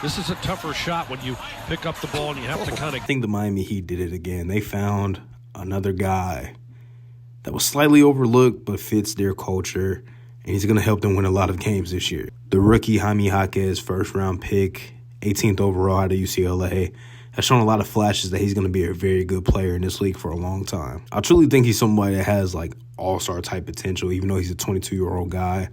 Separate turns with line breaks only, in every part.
This is a tougher shot when you pick up the ball and you have to kind of...
I think the Miami Heat did it again. They found another guy that was slightly overlooked but fits their culture, and he's going to help them win a lot of games this year. The rookie Jaime Jaquez, first-round pick, 18th overall out of UCLA, has shown a lot of flashes that he's going to be a very good player in this league for a long time. I truly think he's somebody that has like all-star type potential, even though he's a 22-year-old guy.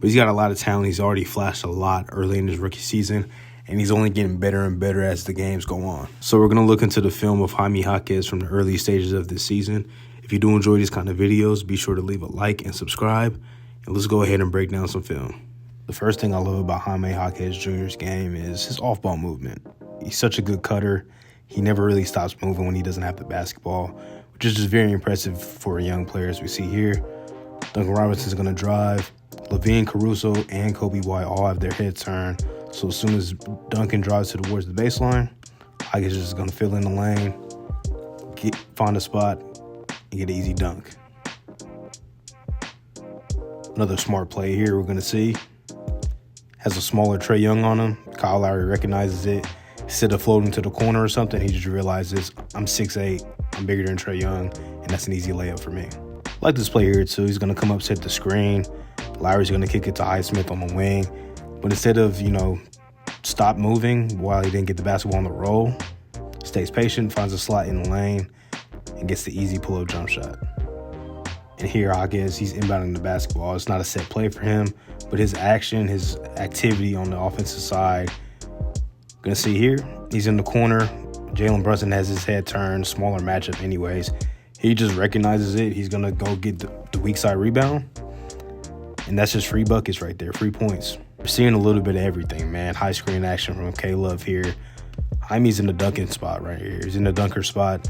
But he's got a lot of talent. He's already flashed a lot early in his rookie season, and he's only getting better and better as the games go on. So we're going to look into the film of Jaime Jaquez from the early stages of this season. If you do enjoy these kind of videos, be sure to leave a like and subscribe, and let's go ahead and break down some film. The first thing I love about Jaime Jaquez Jr.'s game is his off-ball movement. He's such a good cutter. He never really stops moving when he doesn't have the basketball, which is just very impressive for a young player as we see here. Duncan Robinson's going to drive. LaVine, Caruso, and Kobe White all have their head turned. So as soon as Duncan drives towards the baseline, Jaquez is just going to fill in the lane, find a spot, and get an easy dunk. Another smart play here we're going to see. Has a smaller Trae Young on him. Kyle Lowry recognizes it. Instead of floating to the corner or something, he just realizes, I'm 6'8", I'm bigger than Trae Young, and that's an easy layup for me. I like this play here, too. He's going to come up, set the screen. Lowry's going to kick it to Highsmith on the wing. But instead of, stop moving while he didn't get the basketball on the roll, stays patient, finds a slot in the lane, and gets the easy pull-up jump shot. And here, Jaquez, he's inbounding the basketball. It's not a set play for him, but his action, his activity on the offensive side. Gonna see here, he's in the corner. Jalen Brunson has his head turned, smaller matchup anyways. He just recognizes it. He's gonna go get the weak side rebound. And that's just free buckets right there, free points. We're seeing a little bit of everything, man. High screen action from K-Love here. Jaime's in the dunking spot right here. He's in the dunker spot.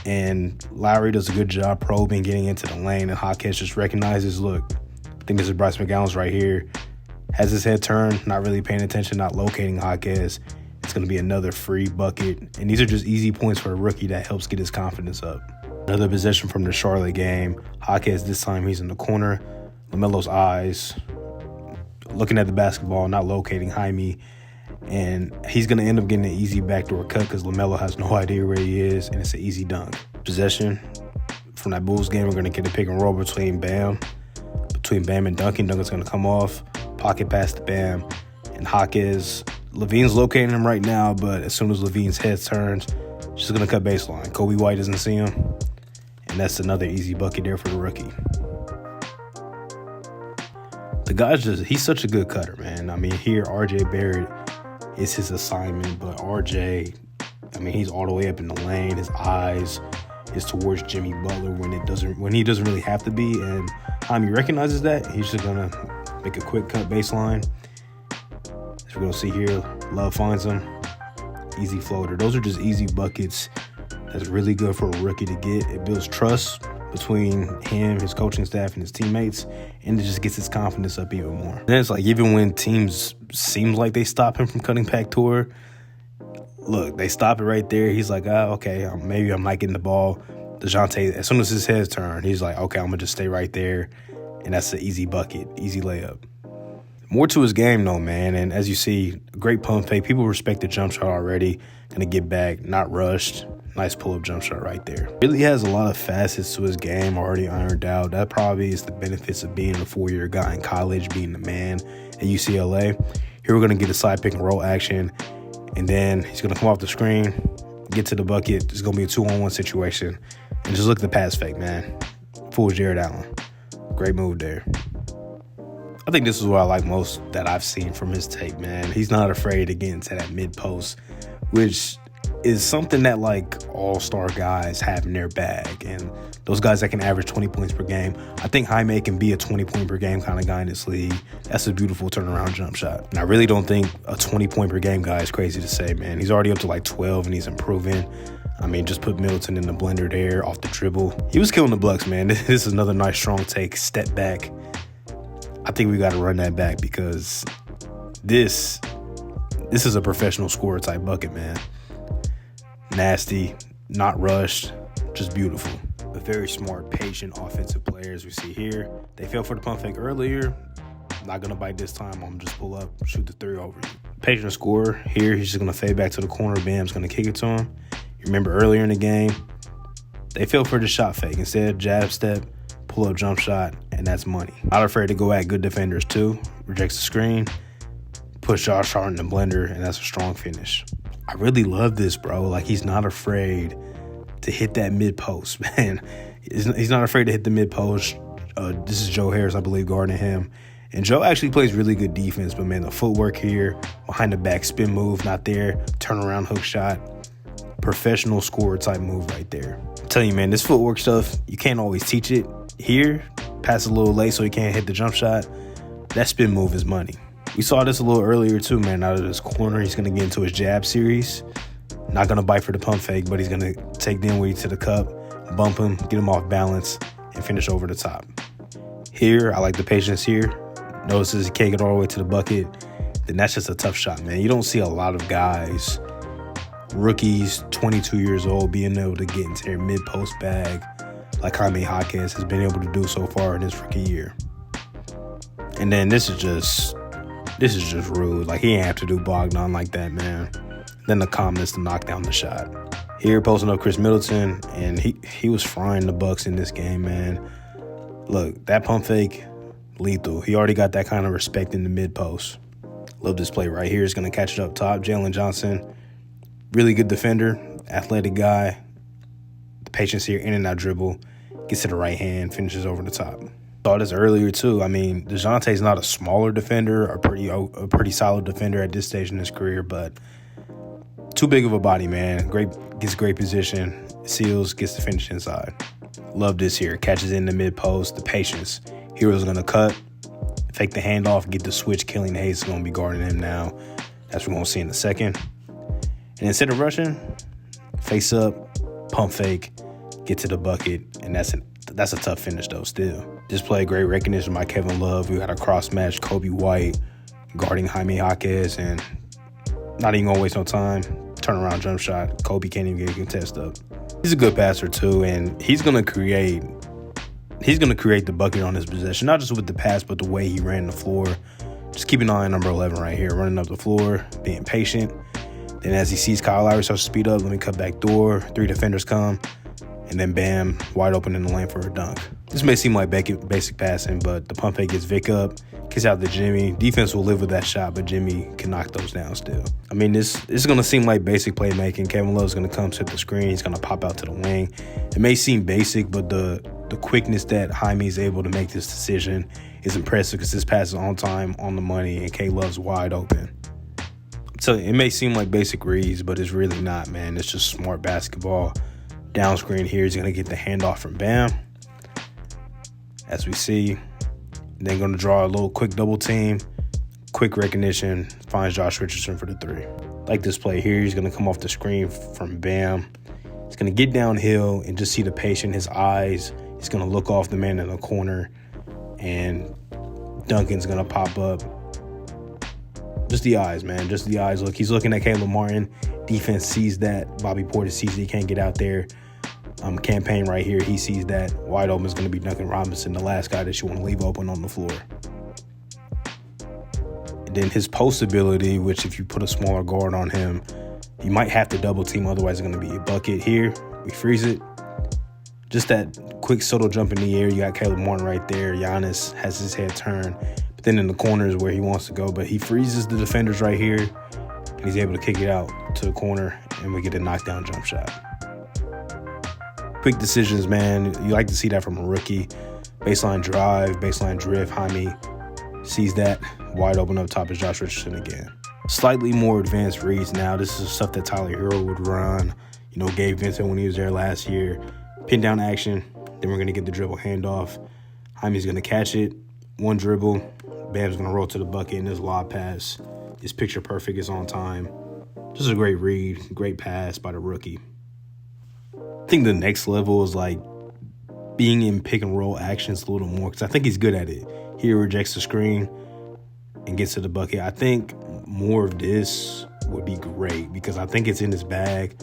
And Lowry does a good job probing, getting into the lane. And Jaquez just recognizes, look, I think this is Bryce McGowan's right here. Has his head turned, not really paying attention, not locating Jaquez. It's going to be another free bucket. And these are just easy points for a rookie that helps get his confidence up. Another possession from the Charlotte game. Jaquez, this time he's in the corner. LaMelo's eyes, looking at the basketball, not locating Jaime. And he's going to end up getting an easy backdoor cut because LaMelo has no idea where he is, and it's an easy dunk. Possession from that Bulls game, we're going to get a pick and roll between Bam and Duncan. Duncan's going to come off, pocket pass to Bam, and Jaquez. LaVine's locating him right now, but as soon as LaVine's head turns, she's going to cut baseline. Kobe White doesn't see him, and that's another easy bucket there for the rookie. The guy's he's such a good cutter, man. I mean, here, RJ Barrett is his assignment, but RJ, he's all the way up in the lane. His eyes is towards Jimmy Butler when he doesn't really have to be, and Jaime recognizes that. He's just gonna make a quick cut baseline. As we're gonna see here, Love finds him, easy floater. Those are just easy buckets. That's really good for a rookie to get. It builds trust between him, his coaching staff, and his teammates, and it just gets his confidence up even more. Then it's like, even when teams seems like they stop him from cutting back to her, look, they stop it right there. He's like, okay, maybe I'm not getting the ball. DeJounte, as soon as his head's turned, he's like, okay, I'm going to just stay right there, and that's an easy bucket, easy layup. More to his game, though, man, and as you see, great pump fake. People respect the jump shot already. Going to get back, not rushed. Nice pull-up jump shot right there. Really has a lot of facets to his game already ironed out. That probably is the benefits of being a four-year guy in college, being the man at UCLA. Here we're going to get a side pick and roll action, and then he's going to come off the screen, get to the bucket. It's going to be a 2-on-1 situation. And just look at the pass fake, man. Fools Jared Allen. Great move there. I think this is what I like most that I've seen from his tape, man. He's not afraid to get into that mid-post, which is something that like all-star guys have in their bag, and those guys that can average 20 points per game. I think Jaime can be a 20-point per game kind of guy in this league. That's a beautiful turnaround jump shot. And I really don't think a 20-point per game guy is crazy to say, man. He's already up to like 12, and he's improving. Just put Middleton in the blender there off the dribble. He was killing the Bucks, man. This is another nice strong take, step back. I think we got to run that back because this is a professional scorer type bucket, man. Nasty, not rushed, just beautiful. A very smart, patient offensive player as we see here. They fell for the pump fake earlier. Not going to bite this time. I'm just pull up, shoot the three over you. Patient scorer. Here, he's just going to fade back to the corner. Bam's going to kick it to him. You remember earlier in the game, they fell for the shot fake. Instead, jab step, pull-up jump shot, and that's money. Not afraid to go at good defenders, too. Rejects the screen, push Josh Hart in the blender, and that's a strong finish. I really love this, bro. Like, he's not afraid to hit that mid-post, man. He's not afraid to hit the mid-post. This is Joe Harris, I believe, guarding him. And Joe actually plays really good defense, but, man, the footwork here, behind the back spin move, not there, turnaround hook shot, professional scorer type move right there. I'm telling you, man, this footwork stuff, you can't always teach it. Here, pass a little late so he can't hit the jump shot. That spin move is money. We saw this a little earlier, too, man. Out of this corner, he's going to get into his jab series. Not going to bite for the pump fake, but he's going to take Dinwiddie to the cup, bump him, get him off balance, and finish over the top. Here, I like the patience here. Notices he can't get all the way to the bucket. Then that's just a tough shot, man. You don't see a lot of guys, rookies, 22 years old, being able to get into their mid-post bag like Jaime Jaquez has been able to do so far in his rookie year. And then this is just rude. Like, he ain't have to do Bogdan like that, man. Then the calmness to knock down the shot. Here, posting up Chris Middleton, and he was frying the Bucks in this game, man. Look, that pump fake, lethal. He already got that kind of respect in the mid-post. Love this play right here. He's going to catch it up top. Jalen Johnson, really good defender, athletic guy. The patience here, in and out dribble, gets to the right hand, finishes over the top. Saw this earlier, too. I mean, DeJounte's not a smaller defender, a pretty solid defender at this stage in his career, but too big of a body, man. Gets great position, seals, gets the finish inside. Love this here. Catches in the mid-post, the patience. Hero's going to cut, fake the handoff, get the switch. Killing Hayes is going to be guarding him now. That's what we're going to see in a second. And instead of rushing, face up, pump fake, get to the bucket, and that's a tough finish, though, still. This play, great recognition by Kevin Love. We got a cross-match, Kobe White guarding Jaime Jaquez, and not even going to waste no time. Turnaround jump shot. Kobe can't even get a contest up. He's a good passer, too, and he's going to create the bucket on his possession, not just with the pass, but the way he ran the floor. Just keep an eye on number 11 right here, running up the floor, being patient. Then as he sees Kyle Lowry starts to speed up, let me cut back door. 3 defenders come, and then bam, wide open in the lane for a dunk. This may seem like basic passing, but the pump fake gets Vic up, kicks out to Jimmy. Defense will live with that shot, but Jimmy can knock those down still. I mean, this is going to seem like basic playmaking. Kevin Love's going to come set the screen. He's going to pop out to the wing. It may seem basic, but the quickness that Jaime is able to make this decision is impressive because this pass is on time, on the money, and K Love's wide open. So it may seem like basic reads, but it's really not, man. It's just smart basketball. Down screen here, he's going to get the handoff from Bam, as we see. Then going to draw a little quick double team. Quick recognition, finds Josh Richardson for the 3. Like this play here, he's going to come off the screen from Bam. He's going to get downhill and just see the patient, his eyes. He's going to look off the man in the corner, and Duncan's going to pop up. Just the eyes, man. Just the eyes. Look, he's looking at Caleb Martin. Defense sees that. Bobby Portis sees that he can't get out there. Campaign right here, he sees that. Wide open is going to be Duncan Robinson, the last guy that you want to leave open on the floor. And then his post ability, which if you put a smaller guard on him, you might have to double team, otherwise it's going to be a bucket. Here, we freeze it. Just that quick subtle jump in the air. You got Caleb Martin right there. Giannis has his head turned. But then in the corner is where he wants to go. But he freezes the defenders right here, and he's able to kick it out to the corner, and we get a knockdown jump shot. Quick decisions, man. You like to see that from a rookie. Baseline drive, baseline drift. Jaime sees that. Wide open up top is Josh Richardson again. Slightly more advanced reads now. This is stuff that Tyler Hero would run. You know, Gabe Vincent when he was there last year. Pin down action. Then we're going to get the dribble handoff. Jaime's going to catch it. One dribble. Bam's going to roll to the bucket, and this lob pass is picture perfect. It's on time. Just a great read. Great pass by the rookie. I think the next level is like being in pick and roll actions a little more, because I think he's good at it. Here rejects the screen and gets to the bucket. I think more of this would be great because I think it's in his bag.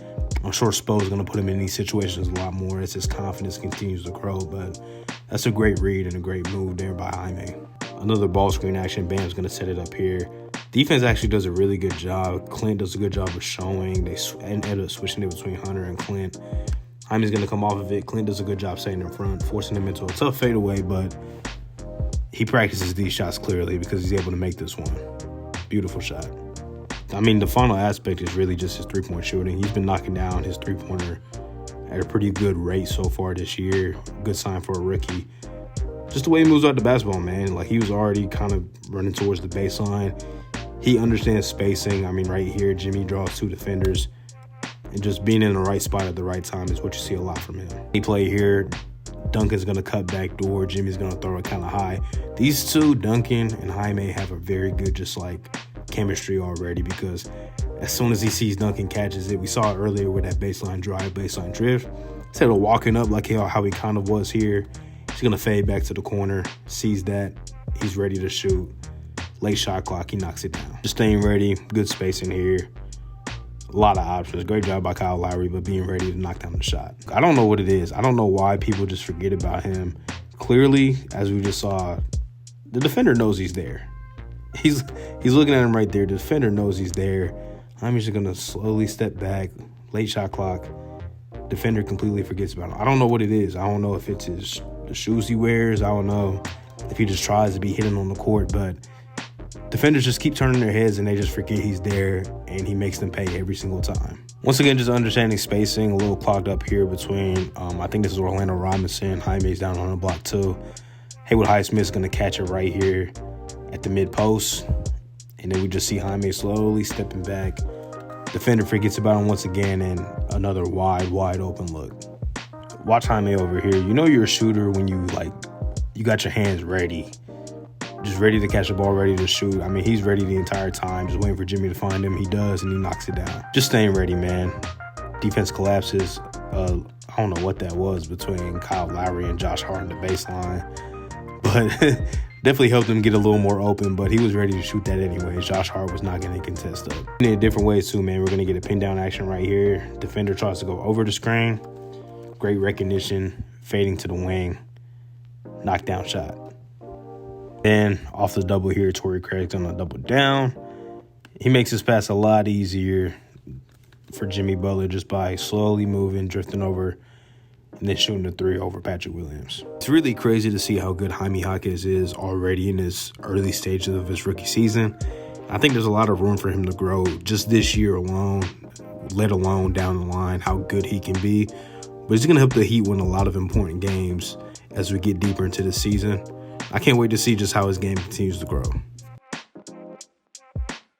I'm sure Spo is going to put him in these situations a lot more as his confidence continues to grow, but that's a great read and a great move there by Jaime. Another ball screen action. Bam's going to set it up here. Defense actually does a really good job. Clint does a good job of showing. They end up switching it between Hunter and Clint. Jaime's going to come off of it. Clint does a good job staying in front, forcing him into a tough fadeaway, but he practices these shots clearly because he's able to make this one. Beautiful shot. I mean, the final aspect is really just his three-point shooting. He's been knocking down his three-pointer at a pretty good rate so far this year. Good sign for a rookie. Just the way he moves out the basketball, man. Like, he was already kind of running towards the baseline. He understands spacing. I mean, right here, Jimmy draws two defenders. And just being in the right spot at the right time is what you see a lot from him. He play here. Duncan's going to cut back door. Jimmy's going to throw it kind of high. These two, Duncan and Jaime, have a very good just, like, chemistry already because as soon as he sees Duncan catches it, we saw it earlier with that baseline drive, baseline drift. Instead of walking up like how he kind of was here, he's going to fade back to the corner, sees that, he's ready to shoot. Late shot clock, he knocks it down. Just staying ready, good spacing here. A lot of options. Great job by Kyle Lowry, but being ready to knock down the shot. I don't know what it is. I don't know why people just forget about him. Clearly, as we just saw, the defender knows he's there. He's looking at him right there. The defender knows he's there. I'm just going to slowly step back. Late shot clock. Defender completely forgets about him. I don't know what it is. I don't know if it's the shoes he wears. I don't know if he just tries to be hidden on the court, but defenders just keep turning their heads and they just forget he's there, and he makes them pay every single time. Once again, just understanding spacing, a little clogged up here between, I think this is Orlando Robinson. Jaime's down on the block too. Haywood Highsmith's going to catch it right here at the mid post. And then we just see Jaime slowly stepping back. Defender forgets about him once again, and another wide open look. Watch Jaime over here. You know you're a shooter when you got your hands ready. Just ready to catch the ball, ready to shoot. I mean, he's ready the entire time, just waiting for Jimmy to find him. He does, and he knocks it down. Just staying ready, man. Defense collapses. I don't know what that was between Kyle Lowry and Josh Hart in the baseline, but definitely helped him get a little more open, but he was ready to shoot that anyway. Josh Hart was not going to contest up. In different ways, too, man. We're going to get a pin down action right here. Defender tries to go over the screen. Great recognition. Fading to the wing. Knockdown shot. Then off the double here, Torrey Craig's on a double down. He makes his pass a lot easier for Jimmy Butler just by slowly moving, drifting over, and then shooting the three over Patrick Williams. It's really crazy to see how good Jaime Jaquez is already in his early stages of his rookie season. I think there's a lot of room for him to grow just this year alone, let alone down the line how good he can be. But he's going to help the Heat win a lot of important games as we get deeper into the season. I can't wait to see just how his game continues to grow.